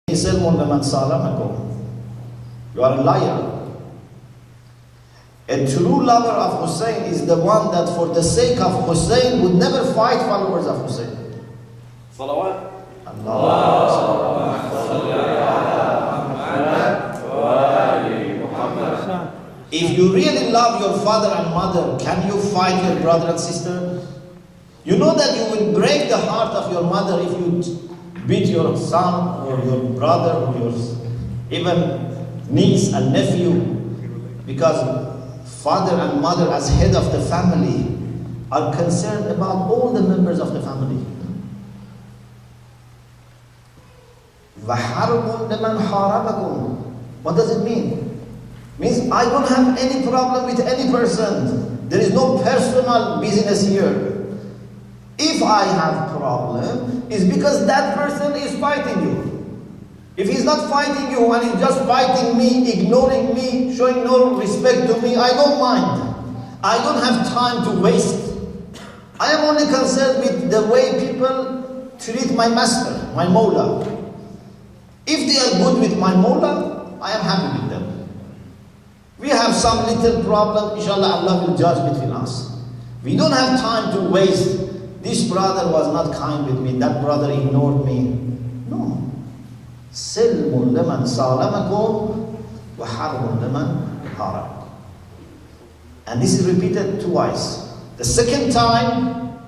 You are a liar. A true lover of Hussein is the one that for the sake of Hussein would never fight followers of Hussein. Salawat. If you really love your father and mother, can you fight your brother and sister? You know that you will break the heart of your mother if you beat your son or your brother or your even niece and nephew, because father and mother as head of the family are concerned about all the members of the family. What does it mean? It means I don't have any problem with any person. There is no personal business here. If I have problem, it's because that person is fighting you. If he's not fighting you and he's just fighting me, ignoring me, showing no respect to me, I don't mind. I don't have time to waste. I am only concerned with the way people treat my master, my Mawla. If they are good with my Mawla, I am happy with them. We have some little problem, inshallah Allah will judge between us. We don't have time to waste. This brother was not kind with me, that brother ignored me. No. Silmun liman salamakum wa harbun liman haramakum. And this is repeated twice. The second time,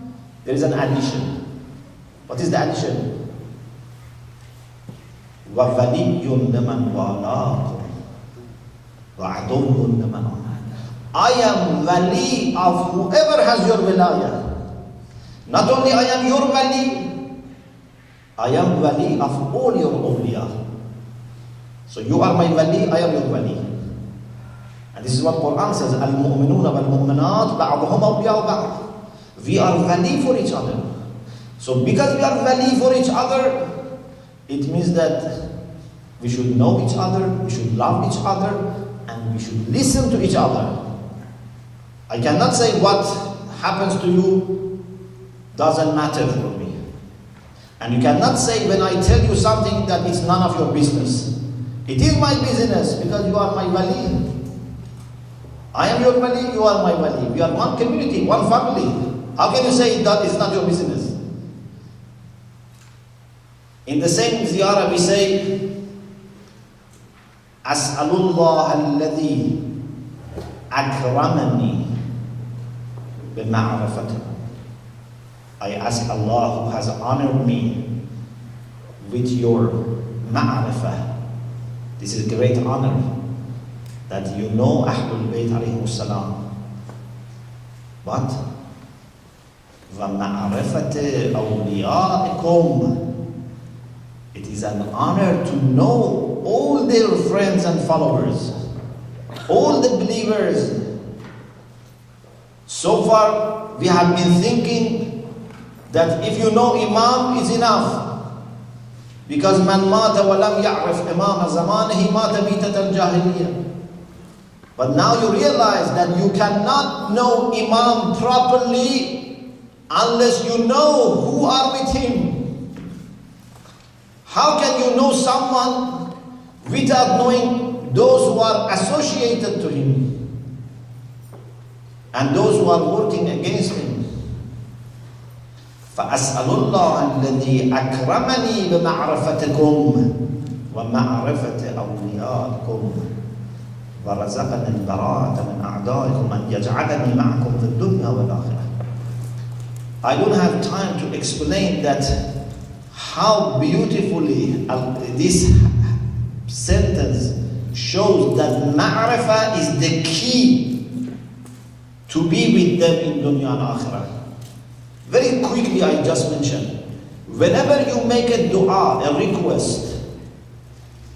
there is an addition. What is the addition? Wa waliyyun liman walakum wa aduwwun liman amad. I am wali of whoever has your wilayah. Not only I am your wali, I am wali of all your awliya. So you are my wali, I am your wali. And this is what Quran says, Al-mu'minuna wal-mu'minat ba'duhum awliya ba'd. We are wali for each other. So because we are wali for each other, it means that we should know each other, we should love each other, and we should listen to each other. I cannot say what happens to you doesn't matter for me. And you cannot say when I tell you something that it's none of your business. It is my business because you are my wali. I am your wali, you are my wali. We are one community, one family. How can you say that it's not your business? In the same ziyarah we say, As'alullah alladhi akramani bima'rafatihi. I ask Allah who has honored me with your ma'rifah. This is great honor that you know Ahlul Bayt alayhi salam. But وَمَعْرِفَةِ أَوْلِيَائِكُمْ. It is an honor to know all their friends and followers, all the believers. So far we have been thinking that if you know Imam is enough, because man mata wa lam ya'rif imam zamanihi mata mitat al-jahiliyyah. But now you realize that you cannot know Imam properly unless you know who are with him. How can you know someone without knowing those who are associated to him and those who are working against him? فَأَسْأَلُ اللَّهَ الَّذِي أَكْرَمَنِي بِمَعْرِفَتِكُمْ وَمَعْرِفَةِ أَوْلِيَائِكُمْ وَرَزَقَنِي الْبَرَاءَةَ مِنْ أَعْدَائِكُمْ أَنْ يَجْعَلَنِي مَعَكُمْ فِي الدُّنْيَا وَالْآخِرَةِ. I don't have time to explain that how beautifully this sentence shows that ma'rifah is the key to be with them in dunya and akhirah. Very quickly I just mentioned, whenever you make a dua, a request,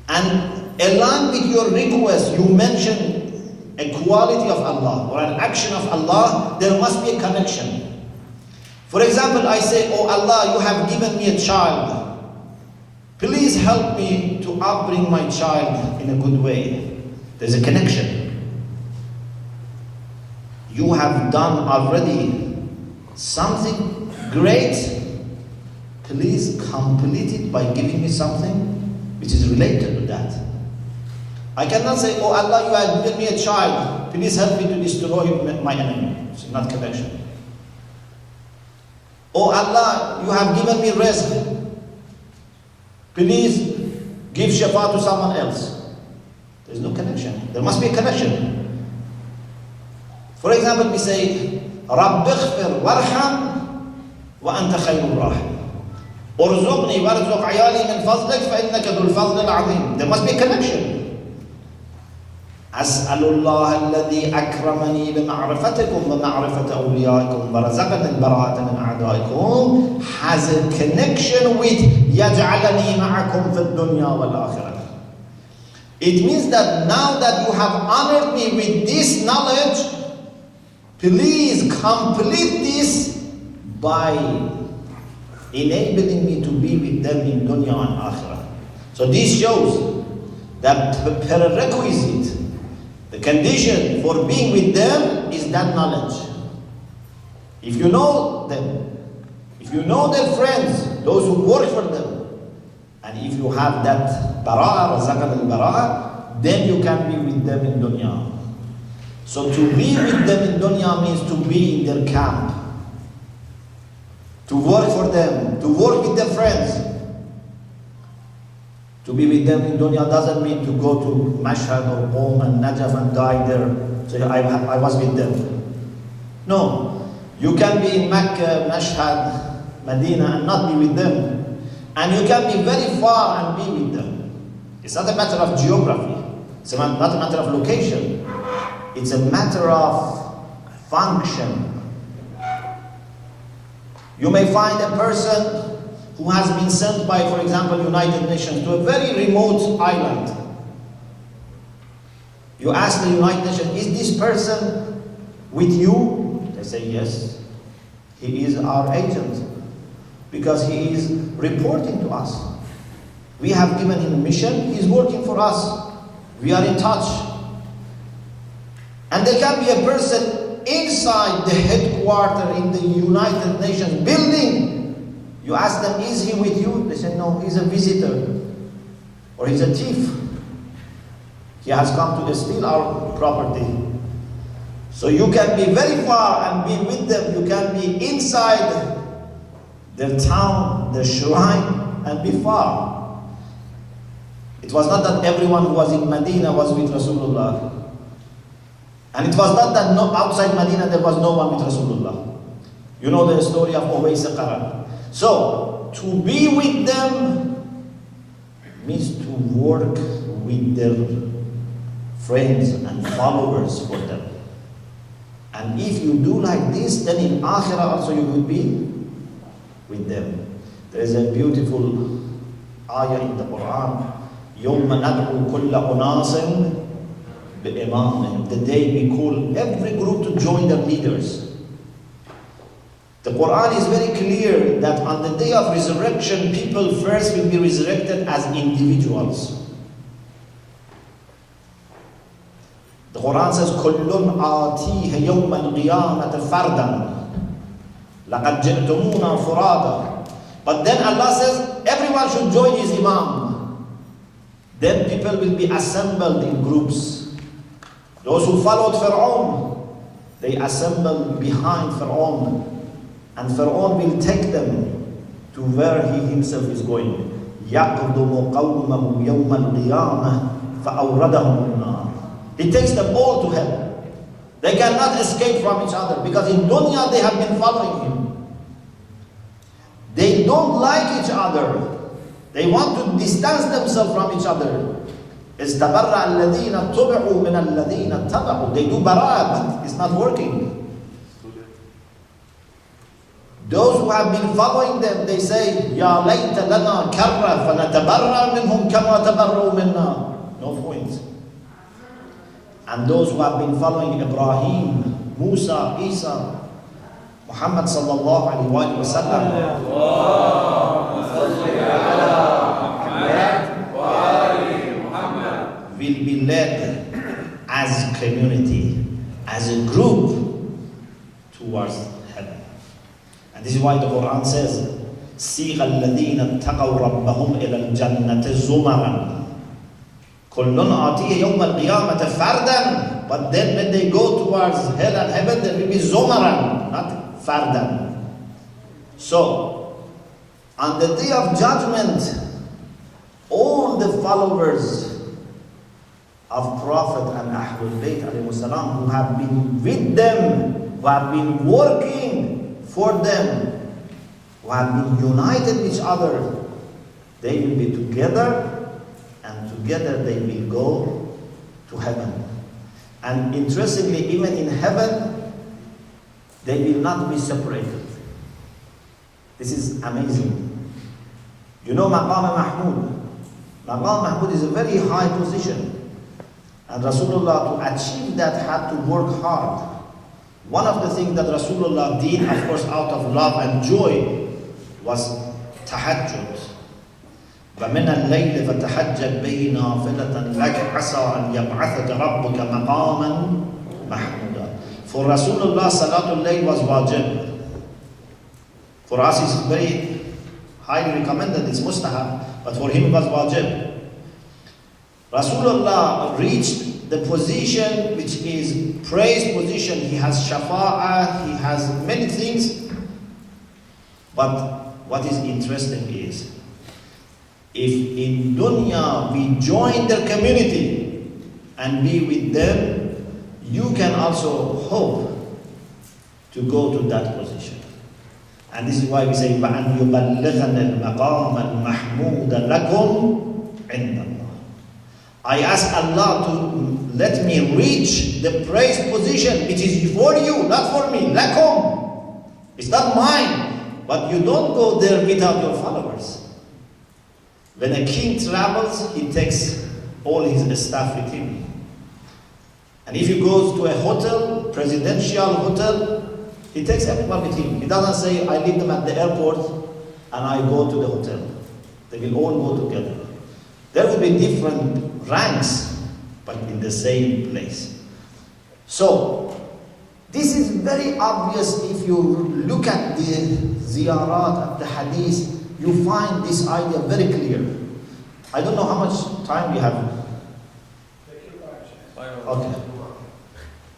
and along with your request you mention a quality of Allah or an action of Allah, there must be a connection. For example, I say, oh Allah, you have given me a child. Please help me to upbring my child in a good way. There's a connection. You have done already something great. Please complete it by giving me something which is related to that. I cannot say, oh Allah, you have given me a child, please help me to destroy my enemy. It's not connection. Oh Allah, you have given me rizq, please give shafa to someone else. There is no connection. There must be a connection. For example, we say, رَبِّ اغْفِرْ وَارْحَمْ وَأَنْتَ خَيْرُ الرَّاحِمِينَ. ارزقني وارزق عيالي من فضلك فإنك ذو الفضل العظيم. There must be a connection. أسأل الله الذي أكرمني بمعرفتكم ومعرفة أوليائكم ورزقني البراءة من أعدائكم has a connection with يجعلني معكم في الدنيا والآخرة. It means that now that you have honored me with this knowledge, please complete this by enabling me to be with them in dunya and akhirah. So this shows that the prerequisite, the condition for being with them is that knowledge. If you know them, if you know their friends, those who work for them, and if you have that bara'ah, razaqan al-bara'ah, then you can be with them in dunya. So to be with them in dunya means to be in their camp, to work for them, to work with their friends. To be with them in dunya doesn't mean to go to Mashhad or Qom and Najaf and die there. So I was with them. No. You can be in Mecca, Mashhad, Medina and not be with them. And you can be very far and be with them. It's not a matter of geography. It's not a matter of location. It's a matter of function. You may find a person who has been sent by, for example, United Nations to a very remote island. You ask the United Nations, is this person with you? They say, yes. He is our agent because he is reporting to us. We have given him a mission, he is working for us. We are in touch. And there can be a person inside the headquarters in the United Nations building. You ask them, is he with you? They say, no, he's a visitor. Or he's a thief. He has come to steal our property. So you can be very far and be with them. You can be inside their town, their shrine, and be far. It was not that everyone who was in Medina was with Rasulullah. And it was not that outside Medina there was no one with Rasulullah. You know the story of Uwais al-Qarni. So, to be with them means to work with their friends and followers for them. And if you do like this, then in Akhirah also you will be with them. There is a beautiful ayah in the Quran. يَوْمَ نَدْعُ كُلَّ أُنَاسٍ بِإِمَامِهِمْ. The day we call every group to join their leaders. The Quran is very clear that on the day of resurrection, people first will be resurrected as individuals. The Quran says, كُلٌّ آتِيهِ يَوْمَ الْقِيَامَةِ فَرْدًا لَقَدْ جِئْتُمُونَا فُرَادًا. But then Allah says, everyone should join his Imam. Then people will be assembled in groups. Those who followed Fir'aun, they assemble behind Fir'aun. And Pharaoh will take them to where he himself is going. يَقْدُمُ قَوْمَهُ يَوْمَ الْقِيَامَةِ فَأَوْرَدَهُمُ النَّارِ. He takes them all to hell. They cannot escape from each other because in dunya they have been following him. They don't like each other. They want to distance themselves from each other. استبرأ الذين اتبعوا من الذين اتبعوا. They do bara'ah, but it's not working. Those who have been following them, they say, يَا لَيْتَ لَنَا كَرَّةً فَنَتَبَرَّأَ مِنْهُمْ كَمَا تَبَرَّؤُوا مِنَّا. No point. And those who have been following Ibrahim, Musa, Isa, Muhammad sallallahu alayhi wa sallam, will be led as community, as a group towards heaven. And this is why the Quran says, سيغ الذين اتقوا ربهم إلى الجنة زمرا كل آتيه يوم القيامة فردا. But then when they go towards hell and heaven, there will be zumaran, not fardan. So, on the day of judgment, all the followers of Prophet and Ahlul Bayt who have been with them, who have been working for them, who have been united with each other, they will be together, and together they will go to heaven. And interestingly, even in heaven, they will not be separated. This is amazing. You know Maqam Mahmud. Maqam Mahmud is a very high position. And Rasulullah, to achieve that, had to work hard. One of the things that Rasulullah did, of course, out of love and joy, was tahajjud. وَمِنَ اللَّيْلِ فَتَحَجَّدْ بِهِ نَافِلَةً لَكَ عَسَىٰ أَنْ يَبْعَثَكَ رَبُّكَ مَقَامًا مَحْمُودًا. For Rasulullah, Salatul Layl was wajib. For us, it's very highly recommended, it's mustahab, but for him it was wajib. Rasulullah reached the position which is praised position. He has shafa'ah, he has many things. But what is interesting is, if in dunya we join their community and be with them, you can also hope to go to that position. And this is why we say, وَأَنْ يُبَلِّغَنَ الْمَقَامَ الْمَحْمُودَ لَكُمْ عِنْدَ اللَّهِ. I ask Allah to let me reach the praised position which is for you, not for me. Lakum. It's not mine. But you don't go there without your followers. When a king travels, he takes all his staff with him. And if he goes to a hotel, presidential hotel, he takes everyone with him. He doesn't say, I leave them at the airport and I go to the hotel. They will all go together. There will be different ranks, but in the same place. So, this is very obvious if you look at the ziyarat of the hadith, you find this idea very clear. I don't know how much time we have. Okay.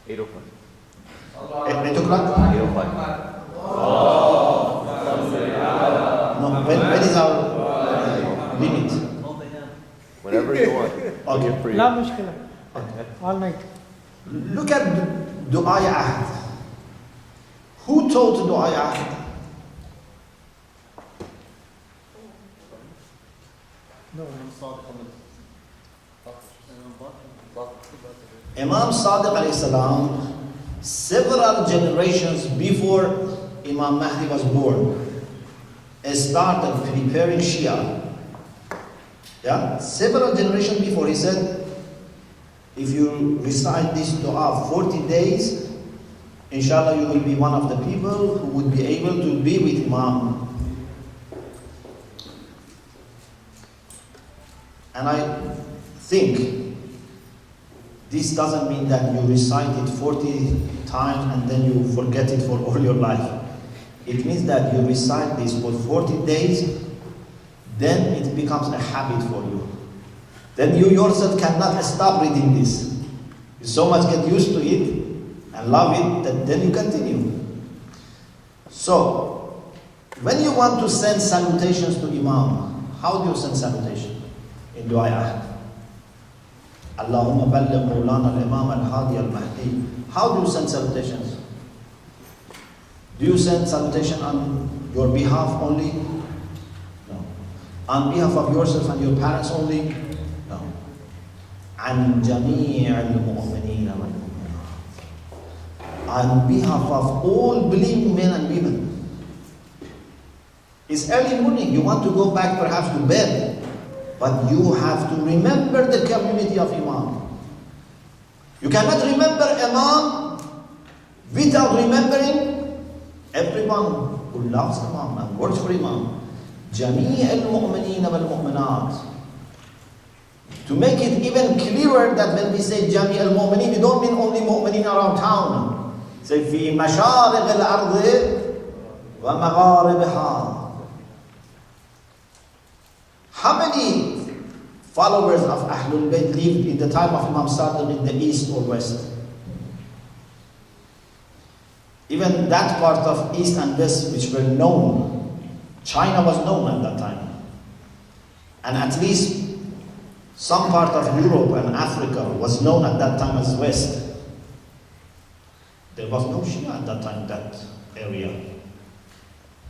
8 o'clock. 8 o'clock? 8 o'clock. No, when is our limit? Whenever you want. Okay. Free. La mushkila. All night. Look at Du'a Ahd. Who taught Du'a Ahd? No. Imam Sadiq alayhi salam, several generations before Imam Mahdi was born, started preparing Shia. Yeah? Several generations before, he said, if you recite this dua 40 days, inshallah you will be one of the people who would be able to be with Imam. And I think this doesn't mean that you recite it 40 times and then you forget it for all your life. It means that you recite this for 40 days, then it becomes a habit for you. Then you yourself cannot stop reading this. You so much get used to it and love it that then you continue. So, when you want to send salutations to Imam, how do you send salutation? In Du'a Ahd. Allahumma balligh Mawlana al-Imam al-Hadi al-Mahdi. How do you send salutations? Do you send salutation on your behalf only? No. On behalf of yourself and your parents only? No. عن جميع المؤمنين والمؤمنات. On behalf of all believing men and women. It's early morning, you want to go back perhaps to bed, but you have to remember the community of Imam. You cannot remember Imam without remembering everyone who loves Imam and works for Imam. جميع المؤمنين والمؤمنات. To make it even clearer that when we say جميع المؤمنين, we don't mean only mu'minin around town. Say في مشارق الأرض ومغاربها. followers of Ahlul Bayt lived in the time of Imam Sadiq in the east or west. Even that part of east and west which were known, China was known at that time. And at least some part of Europe and Africa was known at that time as west. There was no Shia at that time in that area.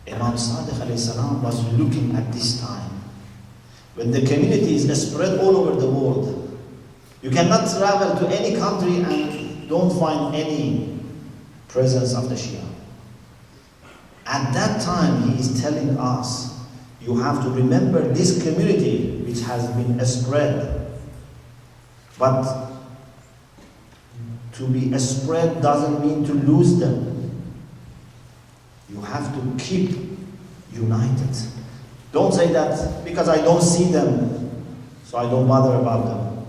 Imam Sadiq alayhi salam was looking at this time when the community is spread all over the world. You cannot travel to any country and don't find any presence of the Shia. At that time, he is telling us, you have to remember this community which has been spread. But to be spread doesn't mean to lose them. You have to keep united. Don't say that because I don't see them, so I don't bother about them.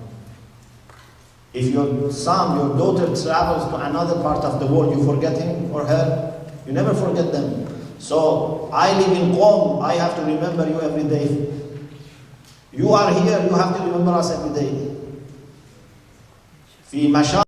If your son, your daughter travels to another part of the world, you forget him or her? You never forget them. So I live in Qom, I have to remember you every day. You are here, you have to remember us every day. في مشاعر